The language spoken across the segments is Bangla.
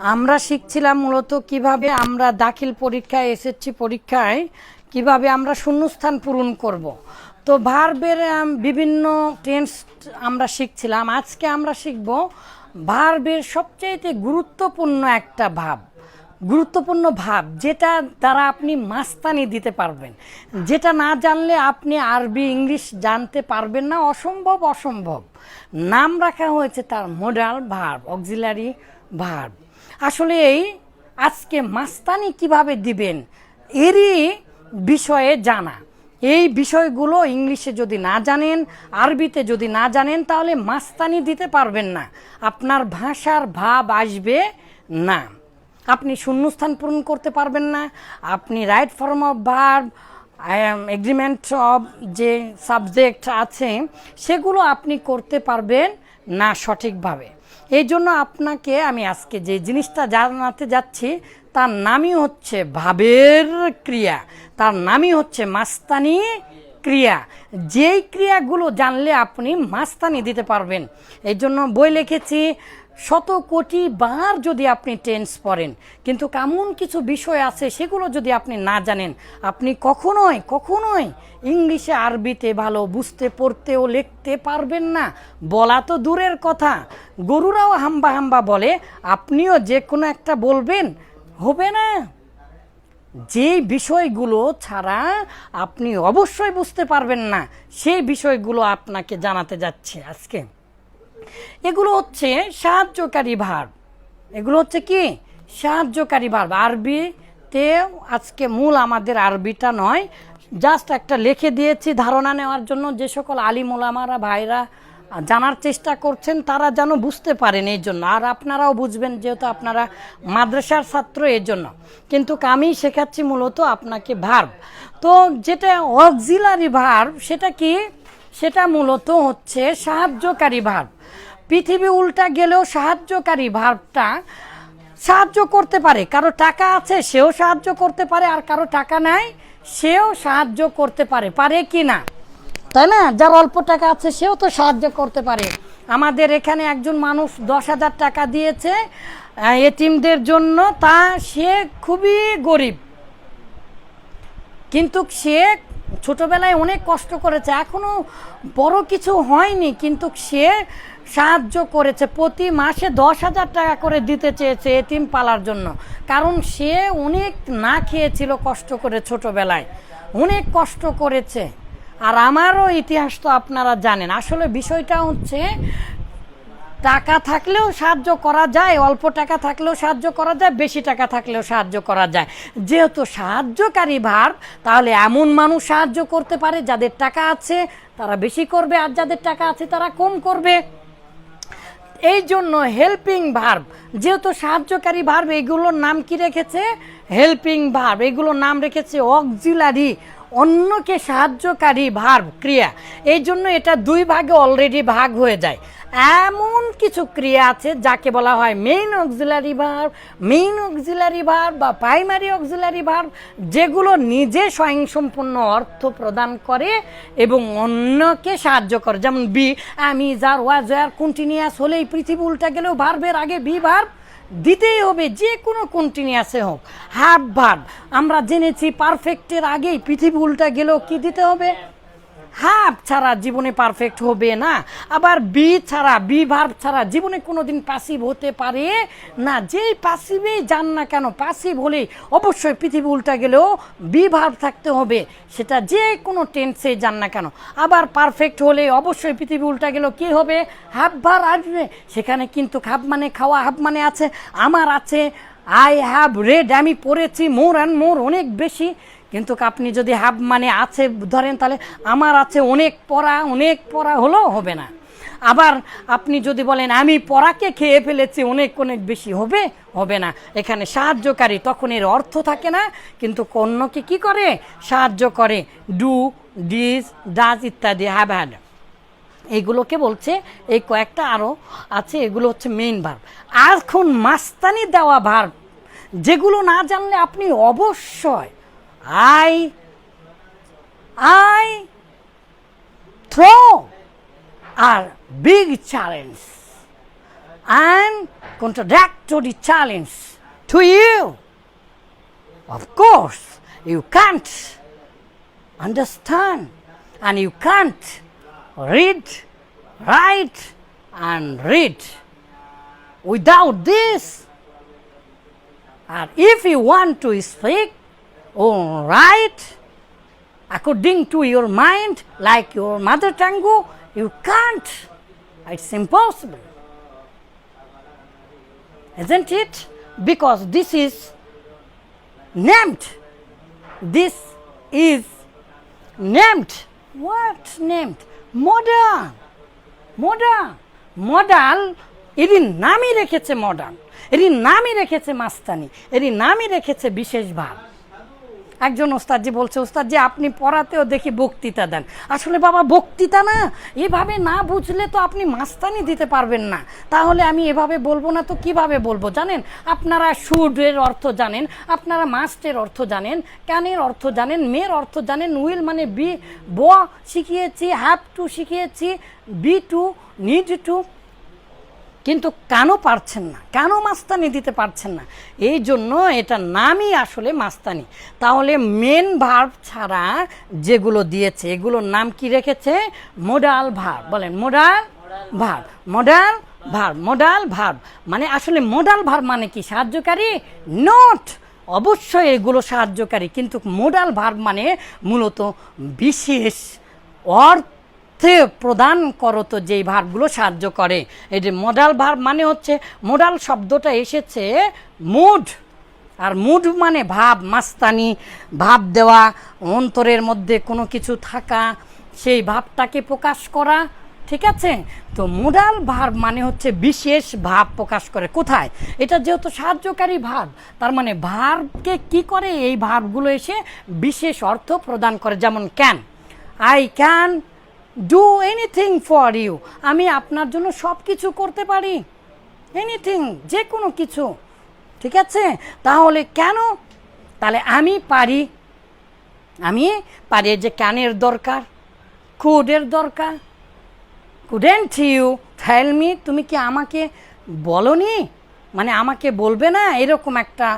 আমরা শিখছিলাম মূলত কিভাবে আমরা দাখিল পরীক্ষায় এসএসসি পরীক্ষায় কিভাবে আমরা শূন্যস্থান পূরণ করব। তো ভার্বের বিভিন্ন টেন্স আমরা শিখছিলাম। আজকে আমরা শিখব ভার্বের সবচেয়ে গুরুত্বপূর্ণ একটা ভাব যেটা দ্বারা আপনি মাস্তানি দিতে পারবেন, যেটা না জানলে আপনি আরবি ইংলিশ জানতে পারবেন না। অসম্ভব নাম রাখা হয়েছে তার মডাল ভার্ব, অক্সিলারি ভার্ব। আসলে আজকে মাস্তানি কিভাবে দিবেন এরই বিষয়ে জানা। এই বিষয়গুলো ইংলিশে যদি না জানেন, আরবিতে যদি না জানেন, তাহলে মাস্তানি দিতে পারবেন না, আপনার ভাষার ভাব আসবে না, আপনি শূন্যস্থান পূরণ করতে পারবেন না, আপনি right form of verb, agreement of যে সাবজেক্ট আছে সেগুলো আপনি করতে পারবেন না সঠিকভাবে। এই জন্য আপনাকে আমি আজকে যে জিনিসটা জানাতে যাচ্ছি তার নামই হচ্ছে ভাবের ক্রিয়া, তার নামই হচ্ছে মাস্তানি ক্রিয়া। যেই ক্রিয়াগুলো জানলে আপনি মাস্তানি দিতে পারবেন। এই জন্য বই লিখেছি 100 কোটি বার যদি আপনি টেন্স পড়েন, কিন্তু কেমন কিছু বিষয় আছে সেগুলো যদি আপনি না জানেন, আপনি কখনোই ইংলিশে আরবিতে ভালো বুঝতে পড়তে ও লিখতে পারবেন না। বলা তো দূরের কথা, গরুরাও হাম্বা বলে, আপনিও যে কোনো একটা বলবেন, হবে না। যেই বিষয়গুলো ছাড়া আপনি অবশ্যই বুঝতে পারবেন না, সেই বিষয়গুলো আপনাকে জানাতে যাচ্ছে আজকে। এগুলো হচ্ছে সাহায্যকারী ভার্ব। এগুলো হচ্ছে কি? সাহায্যকারী ভার্ব। আরবিতে আজকে মূল আমাদের আরবিটা নয়, জাস্ট একটা লিখে দিয়েছি ধারণা নেওয়ার জন্য। যে সকল আলিম ওলামারা ভাইরা জানার চেষ্টা করছেন তারা যেন বুঝতে পারেন, এই জন্য। আর আপনারাও বুঝবেন, যেহেতু আপনারা মাদ্রাসার ছাত্র, এই জন্য। কিন্তু আমি শেখাচ্ছি মূলত আপনাকে ভার্ব। তো যেটা অক্সিলারি ভার্ব সেটা কি? সেটা মূলত হচ্ছে সাহায্যকারী ভার্ব। পৃথিবী উল্টা গেলেও সাহায্যকারী ভার্বটা সাহায্য করতে পারে। কারো টাকা আছে সেও সাহায্য করতে পারে, আর কারো টাকা নাই সেও সাহায্য করতে পারে, পারে কি না? তাই না? যার অল্প টাকা আছে সেও তো সাহায্য করতে পারে। আমাদের এখানে একজন মানুষ 10,000 টাকা দিয়েছে এতিমদের জন্য, তা সে খুবই গরিব, কিন্তু সে ছোটবেলায় অনেক কষ্ট করেছে, এখনো বড় কিছু হয়নি, কিন্তু সে সাহায্য করেছে। প্রতি মাসে 10,000 টাকা করে দিতে চেয়েছে এতিম পালার জন্য, কারণ সে অনেক না খেয়েছিল কষ্ট করে, ছোটবেলায় অনেক কষ্ট করেছে। আর আমারও ইতিহাস তো আপনারা জানেন। আসলে বিষয়টা হচ্ছে টাকা থাকলেও সাহায্য করা যায়, অল্প টাকা থাকলেও সাহায্য করা যায়, বেশি টাকা থাকলেও সাহায্য করা যায়। যেহেতু সাহায্যকারী ভার্ব, তাহলে এমন মানুষ সাহায্য করতে পারে যাদের টাকা আছে তারা বেশি করবে, আর যাদের টাকা আছে তারা কম করবে। এই জন্য হেল্পিং ভার্ব, যেহেতু সাহায্যকারী ভার্ব, এগুলোর নাম কি রেখেছে? Helping verb. এগুলোর নাম রেখেছে অক্সিলারি, অন্যকে সাহায্যকারী ভার্ব ক্রিয়া। এই জন্য এটা দুই ভাগে অলরেডি ভাগ হয়ে যায়। এমন কিছু ক্রিয়া আছে যাকে বলা হয় মেইন অক্সিলারি ভার্ব বা প্রাইমারি অক্সিলারি ভার্ব, যেগুলো নিজে স্বয়ংসম্পূর্ণ অর্থ প্রদান করে এবং অন্যকে সাহায্য করে। যেমন বি, আমি, যার, ওয়াজ, ওয়ার কন্টিনিউয়াস হলেই পৃথিবী উল্টা গেলেও ভার্বের আগে বি ভার্ব দিতেই হবে, যে কোনো কন্টিনিউয়াসে হোক। হ্যাভ ভার্ব আমরা জেনেছি পারফেক্টের আগেই পৃথিবী উল্টা গেলেও কি দিতে হবে? হ্যাভ ছাড়া জীবনে পারফেক্ট হবে না। আবার বি ভার্ব ছাড়া জীবনে কোনোদিন প্যাসিভ হতে পারে না। যেই প্যাসিভেই যান না কেন, প্যাসিভ হলেই অবশ্যই পৃথিবী উল্টা গেলেও বি ভার্ব থাকতে হবে, সেটা যে কোনো টেন্সে যান না কেন। আবার পারফেক্ট হলে অবশ্যই পৃথিবী উল্টা গেলেও কী হবে? হ্যাভ ভার্ব আসবে। সেখানে কিন্তু হ্যাভ মানে খাওয়া, হ্যাভ মানে আছে, আমার আছে, আই হ্যাভ রেড আমি পড়েছি, মোর অ্যান্ড মোর অনেক বেশি। কিন্তু আপনি যদি হ্যাভ মানে আছে ধরেন, তাহলে আমার আছে অনেক পড়া হলেও হবে না। আবার আপনি যদি বলেন আমি পড়াকে খেয়ে ফেলেছি অনেক বেশি, হবে না। এখানে সাহায্যকারী, তখন এর অর্থ থাকে না, কিন্তু অন্যকে কি করে? সাহায্য করে। ডু, ডিজ, ডাজ ইত্যাদি, হ্যাভ হ্যাড, এইগুলোকে বলছে। এই কয়েকটা আরও আছে, এগুলো হচ্ছে মেইন ভার্ব। এখন মাস্তানি দেওয়া ভার্ব, যেগুলো না জানলে আপনি অবশ্যই I throw আর big challenge, and contradictory challenge to you. Of course, you can't understand and you can't read, write, and read without this. And if you want to speak or write according to your mind, like your mother tongue, you can't. It's impossible. Isn't it? Because this is named. This is named. What named? Modal. Modal. Modal. এরই নামই রেখেছে মডাল, এরই নামই রেখেছে মাস্তানি, এরই নামই রেখেছে বিশেষ ভাব। একজন ওস্তাদজি বলছে, ওস্তাদজি আপনি পড়াতেও দেখি বক্তৃতা দেন। আসলে বাবা বক্তৃতা না, এভাবে না বুঝলে তো আপনি মাস্তানি দিতে পারবেন না। তাহলে আমি এভাবে বলবো না তো কিভাবে বলবো জানেন? আপনারা শুডের অর্থ জানেন, আপনারা মাস্টের অর্থ জানেন, ক্যানের অর্থ জানেন, মেয়ের অর্থ জানেন, উইল মানে বি ব শিখিয়েছি, হ্যাভ টু শিখিয়েছি, বি টু, নিড টু, কিন্তু কেন পারছেন না, কেন মাস্তানি দিতে পারছেন না? এই জন্য এটা নামই আসলে মাস্তানি। তাহলে মেন ভার্ব ছাড়া যেগুলো দিয়েছে এগুলোর নাম কি রেখেছে? Modal verb. বলেন modal verb. Modal verb, modal verb মানে আসলে মোডাল ভার্ব মানে কি? সাহায্যকারী? নট, অবশ্যই এগুলো সাহায্যকারী, কিন্তু মোডাল ভার্ব মানে মূলত বিশেষ অর্থ প্রদান করতো যেই ভার্বগুলো সাহায্য করে। এই যে মোডাল ভার্ব মানে হচ্ছে, মোডাল শব্দটা এসেছে মুড, আর মুড মানে ভাব, মাস্তানি, ভাব দেওয়া, অন্তরের মধ্যে কোনো কিছু থাকা, সেই ভাবটাকে প্রকাশ করা। ঠিক আছে? তো মোডাল ভার্ব মানে হচ্ছে বিশেষ ভাব প্রকাশ করে। কোথায়? এটা যেহেতু সাহায্যকারী ভার্ব, তার মানে ভার্বকে কি করে? এই ভার্বগুলো এসে বিশেষ অর্থ প্রদান করে। যেমন can, I can do anything for you, আমি আপনার জন্য সব কিছু করতে পারি। এনিথিং, যে কোনো কিছু। ঠিক আছে? তাহলে কেন? তাহলে আমি পারি, আমি পারি, যে ক্যানের দরকার, কুডের দরকার। কুডেন্ট ইউ টেল মি, তুমি কি আমাকে বলনি, মানে আমাকে বলবে না, এরকম একটা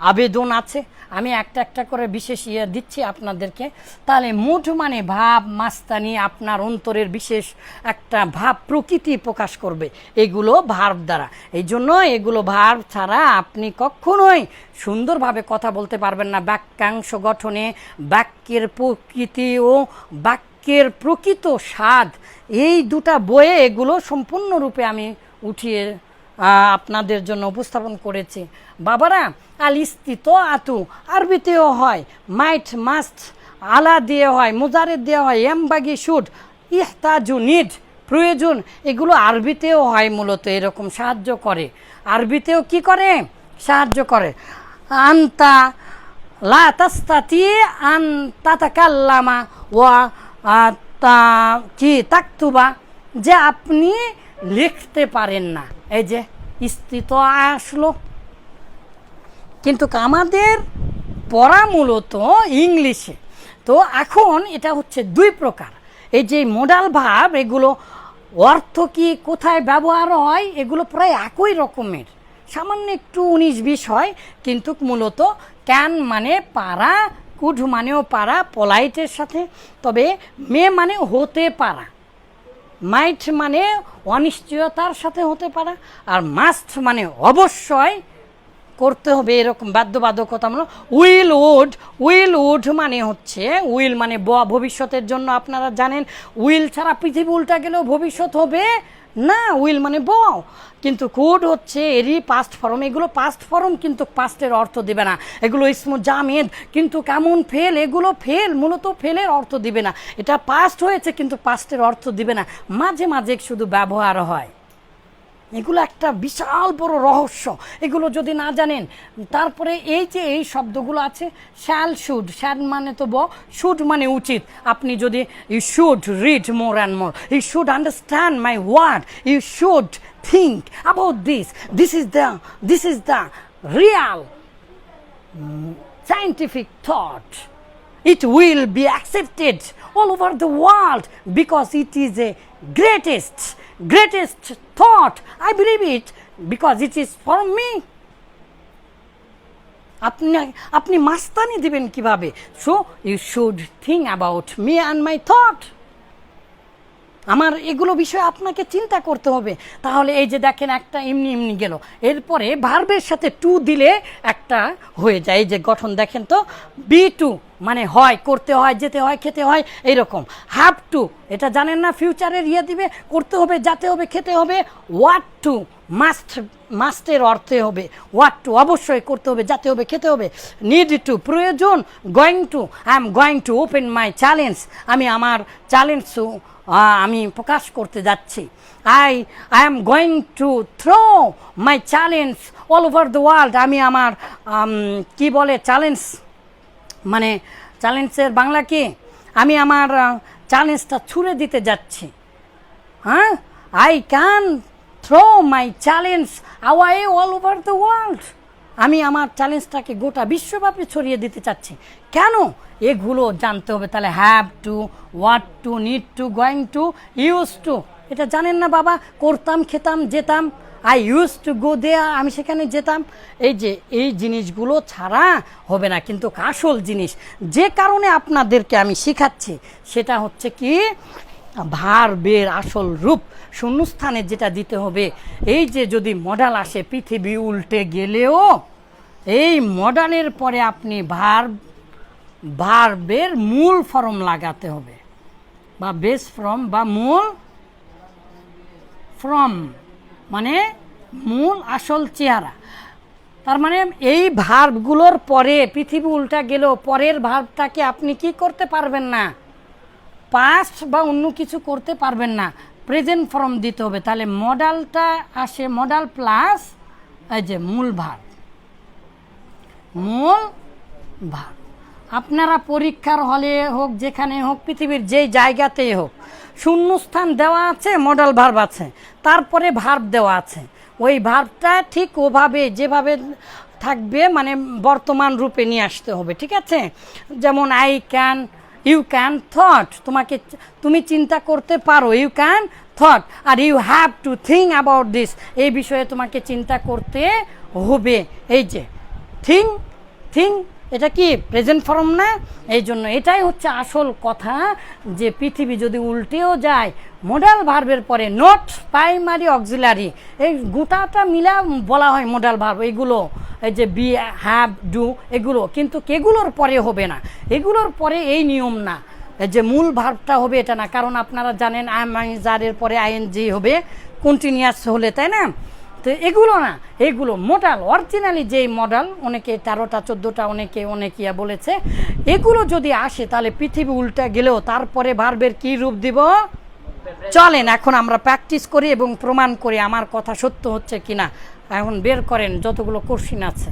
আবেদন আছে। আমি একটা একটা করে বিশেষ দিচ্ছি আপনাদেরকে। তাহলে মুড মানে ভাব, মাস্তানি, আপনার অন্তরের বিশেষ একটা ভাব প্রকৃতি প্রকাশ করবে এগুলো ভার্ব দ্বারা। এই জন্য এগুলো ভার্ব ছাড়া আপনি কখনোই সুন্দরভাবে কথা বলতে পারবেন না। বাক্যাংশ গঠনে বাক্যের প্রকৃতি ও বাক্যের প্রকৃত স্বাদ, এই দুটা বইয়ে এগুলো সম্পূর্ণরূপে আমি উঠিয়ে আপনাদের জন্য উপস্থাপন করেছি। বাবারা, আল ইস্তিত আতু আরবিতেও হয়, মাইট, মাস্ট, আলা দিয়ে হয়, মুজারেদ দিয়ে হয়, এমবাগি, শুড, ইহতাজু, নিড, প্রয়োজন, এগুলো আরবিতেও হয়। মূলত এরকম সাহায্য করে, আরবিতেও কি করে? সাহায্য করে। আন্তা লা তাস্তাতি আন তাতাকাল্লামা ওয়া কি তাকতুবা, যে আপনি লিখতে পারেন না। এই যে স্থিত আসলো, কিন্তু আমাদের পড়া মূলত ইংলিশে। তো এখন এটা হচ্ছে দুই প্রকার। এই যে মোডাল ভার্ব, এগুলো অর্থ কি, কোথায় ব্যবহার হয়, এগুলো প্রায় একই রকমের, সামান্য একটু 19-20 হয়, কিন্তু মূলত ক্যান মানে পারা, কুড মানেও পারা পলাইটের সাথে, তবে মে মানে হতে পারা, মাইট মানে অনিশ্চয়তার সাথে হতে পারা, আর মাস্ট মানে অবশ্যই করতে হবে, এরকম বাধ্যবাধকতামূলক। উইল উড, উইল উড মানে হচ্ছে, উইল মানে ভবিষ্যতের জন্য। আপনারা জানেন উইল ছাড়া পৃথিবী উল্টা গেলেও ভবিষ্যৎ হবে না, উইল মানে কিন্তু কুড হচ্ছে এরই পাস্ট ফর্ম। এগুলো পাস্ট ফর্ম, কিন্তু পাস্টের অর্থ দিবে না। এগুলো ইসমু জামেদ, কিন্তু কেমন ফেল, এগুলো ফেল, মূলত ফেলের অর্থ দিবে না। এটা পাস্ট হয়েছে কিন্তু পাস্টের অর্থ দিবে না, মাঝে মাঝে শুধু ব্যবহার হয়। এগুলো একটা বিশাল বড় রহস্য, এগুলো যদি না জানেন। তারপরে এই যে এই শব্দগুলো আছে, শ্যাল, শুড, শ্যাল মানে তো শুড মানে উচিত। আপনি যদি you should read more and more, you should understand my word, you should think about this, this is the real scientific thought, it will be accepted all over the world because it is a greatest thought, I believe it, because it is for me. আপনি মাস্তানি দিবেন কিভাবে? So you should think about me and my thought. আমার এগুলো বিষয়ে আপনাকে চিন্তা করতে হবে। তাহলে এই যে দেখেন একটা এমনি এমনি গেল, এরপরে ভার্বের সাথে টু দিলে একটা হয়ে যায়। এই যে গঠন দেখেন তো, বি টু মানে হয়, করতে হয়, যেতে হয়, খেতে হয়, এইরকম। হ্যাভ টু এটা জানেন না, ফিউচারের ইয়ে দিবে, করতে হবে, যেতে হবে, খেতে হবে। ওয়াট টু মাস্ট, মাস্টের অর্থে হবে ওয়াট টু, অবশ্যই করতে হবে, যেতে হবে, খেতে হবে। নিড টু প্রয়োজন। Going to I am going to open my challenge, আমি আমার চ্যালেঞ্জ আমি প্রকাশ করতে যাচ্ছি। I am going to throw my challenge all over the world, আমি আমার কি বলে চ্যালেঞ্জ, মানে চ্যালেঞ্জের বাংলা কি, আমি আমার চ্যালেঞ্জটা ছুঁড়ে দিতে যাচ্ছি। হ্যাঁ, I can throw my challenge away all over the world, আমি আমার চ্যালেঞ্জটাকে গোটা বিশ্বব্যাপী ছড়িয়ে দিতে চাচ্ছি। কেন? এগুলো জানতে হবে। তাহলে have to, want to, need to, going to, use to, এটা জানেন না বাবা, করতাম, খেতাম, যেতাম। I use to go there, আমি সেখানে যেতাম। এই যে এই জিনিসগুলো ছাড়া হবে না। কিন্তু আসল জিনিস যে কারণে আপনাদেরকে আমি শেখাচ্ছি সেটা হচ্ছে কি, ভার্বের আসল রূপ শূন্যস্থানে যেটা দিতে হবে। এই যে যদি মডাল আসে, পৃথিবী উল্টে গেলেও এই মডালের পরে আপনি ভার্বের মূল ফর্ম লাগাতে হবে, বা বেস ফর্ম বা মূল ফর্ম, মানে মূল আসল চেহারা। তার মানে এই ভার্বগুলোর পরে পৃথিবী উল্টা গেলেও পরের ভার্বটাকে আপনি কি করতে পারবেন না, পাস্ট বা অন্য কিছু করতে পারবেন না, প্রেজেন্ট ফর্ম দিতে হবে। তাহলে মডালটা আসে, মডাল প্লাস এই যে মূল ভার্ব, মূল ভার্ব। আপনারা পরীক্ষার হলে হোক, যেখানে হোক, পৃথিবীর যেই জায়গাতেই হোক, শূন্যস্থান দেওয়া আছে, মডাল ভার্ব আছে, তারপরে ভার্ব দেওয়া আছে। ওই ভার্বটা ঠিক ওভাবে যেভাবে থাকবে, মানে বর্তমান রূপে নিয়ে আসতে হবে, ঠিক আছে? যেমন I can, you can thought, তুমি চিন্তা করতে পারো, ইউ ক্যান থট। আর you have to think about this, এই বিষয়ে তোমাকে চিন্তা করতে হবে। এই যে থিঙ্ক, এটা কি প্রেজেন্ট ফর্ম না? এই জন্য এটাই হচ্ছে আসল কথা, যে পৃথিবী যদি উল্টেও যায়, মডাল ভার্বের পরে নট, প্রাইমারি, অক্সিলারি, এই গোটাটা মিলা বলা হয় মডাল ভার্ব। এগুলো এই যে বি, হ্যাভ, ডু, এগুলো কিন্তু এগুলোর পরে হবে না, এগুলোর পরে এই নিয়ম না যে মূল ভার্বটা হবে, এটা না। কারণ আপনারা জানেন যারের পরে আইএনজি হবে কন্টিনিউয়াস হলে, তাই না? তো এগুলো না, এগুলো মডাল, অরিজিনালি যেই মডাল, অনেকে 13টা 14টা অনেকে বলেছে, এগুলো যদি আসে তাহলে পৃথিবী উল্টা গেলেও তারপরে ভার্বের কি রূপ দিব। চলেন এখন আমরা প্র্যাকটিস করি এবং প্রমাণ করি আমার কথা সত্য হচ্ছে কিনা। এখন বের করেন যতগুলো কোশ্চিন আছে।